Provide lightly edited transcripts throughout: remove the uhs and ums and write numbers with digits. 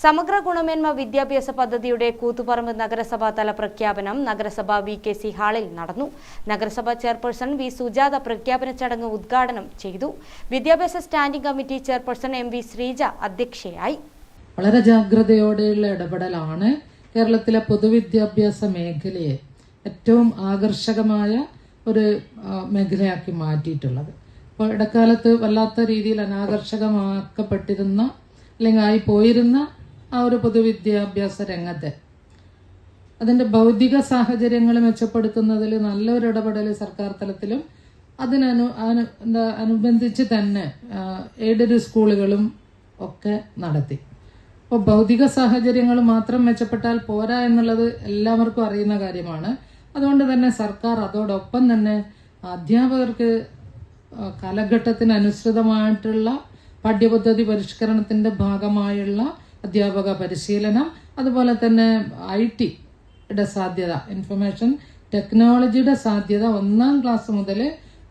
സമഗ്ര ഗുണമേന്മ വിദ്യാഭ്യാസ പദ്ധതിയുടെ കൂത്തുപറമ്പ് നഗരസഭാ തല പ്രഖ്യാപനം നഗരസഭ VKC ഹാളിൽ നടന്നു. നഗരസഭാ ചെയർപേഴ്സൺ വി സുജാത പ്രഖ്യാപന ചടങ്ങ് ഉദ്ഘാടനം ചെയ്തു. വിദ്യാഭ്യാസ standing committee chairperson MV Sreeja അധ്യക്ഷയായി. വളരെ ജാഗ്രതയോടെയുള്ള ഇടപെടലാണ് കേരളത്തിലെ പൊതുവിദ്യാഭ്യാസ മേഖലയെ ഏറ്റവും ആകർഷകമായ ഒരു മേഖലയാക്കി മാറ്റിയിട്ടുള്ളത്. അപ്പോൾ ഇടക്കാലത്ത് വല്ലാത്ത രീതിയിൽ അനാകർഷകമാക്കപ്പെട്ടിരുന്ന അല്ലെങ്കിൽ ആയി പോയിരുന്ന ആ ഒരു പൊതുവിദ്യാഭ്യാസ രംഗത്തെ അതിന്റെ ഭൗതിക സാഹചര്യങ്ങൾ മെച്ചപ്പെടുത്തുന്നതിൽ നല്ലൊരു ഇടപെടൽ സർക്കാർ തലത്തിലും അനുബന്ധിച്ച് തന്നെ എയ്ഡഡ് സ്കൂളുകളും ഒക്കെ നടത്തി. അപ്പോൾ ഭൗതിക സാഹചര്യങ്ങൾ മാത്രം മെച്ചപ്പെട്ടാൽ പോരാ എന്നുള്ളത് എല്ലാവർക്കും അറിയുന്ന കാര്യമാണ്. അതുകൊണ്ട് തന്നെ സർക്കാർ അതോടൊപ്പം തന്നെ അധ്യാപകർക്ക് കാലഘട്ടത്തിന് അനുസൃതമായിട്ടുള്ള പാഠ്യപദ്ധതി പരിഷ്കരണത്തിന്റെ ഭാഗമായുള്ള അധ്യാപക പരിശീലനം, അതുപോലെ തന്നെ IT-യുടെ സാധ്യത, ഇൻഫർമേഷൻ ടെക്നോളജിയുടെ സാധ്യത 1ാം ക്ലാസ് മുതൽ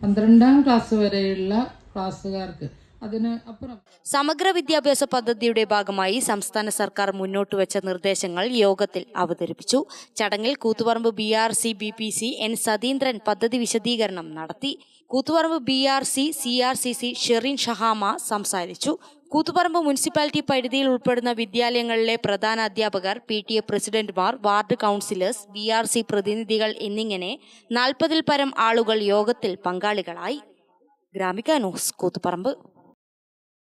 12ാം ക്ലാസ് വരെയുള്ള ക്ലാസ്സുകാർക്ക് അതിനപ്പുറം സമഗ്ര വിദ്യാഭ്യാസ പദ്ധതിയുടെ ഭാഗമായി സംസ്ഥാന സർക്കാർ മുന്നോട്ട് വെച്ച നിർദ്ദേശങ്ങൾ യോഗത്തിൽ അവതരിപ്പിച്ചു. ചടങ്ങിൽ Koothuparamba BRC BPC N Satheendran പദ്ധതി വിശദീകരണം നടത്തി. കൂത്തുപറമ്പ് BRC CRCC ഷെറിൻ ഷഹാമ സംസാരിച്ചു. കൂത്തുപറമ്പ് മുനിസിപ്പാലിറ്റി പരിധിയിൽ ഉൾപ്പെടുന്ന വിദ്യാലയങ്ങളിലെ പ്രധാന അധ്യാപകർ, PTA പ്രസിഡന്റുമാർ, വാർഡ് കൗൺസിലേഴ്സ്, BRC പ്രതിനിധികൾ എന്നിങ്ങനെ 40-ൽ പരം ആളുകൾ യോഗത്തിൽ പങ്കാളികളായി. ഗ്രാമിക ന്യൂസ്, കൂത്തുപറമ്പ്.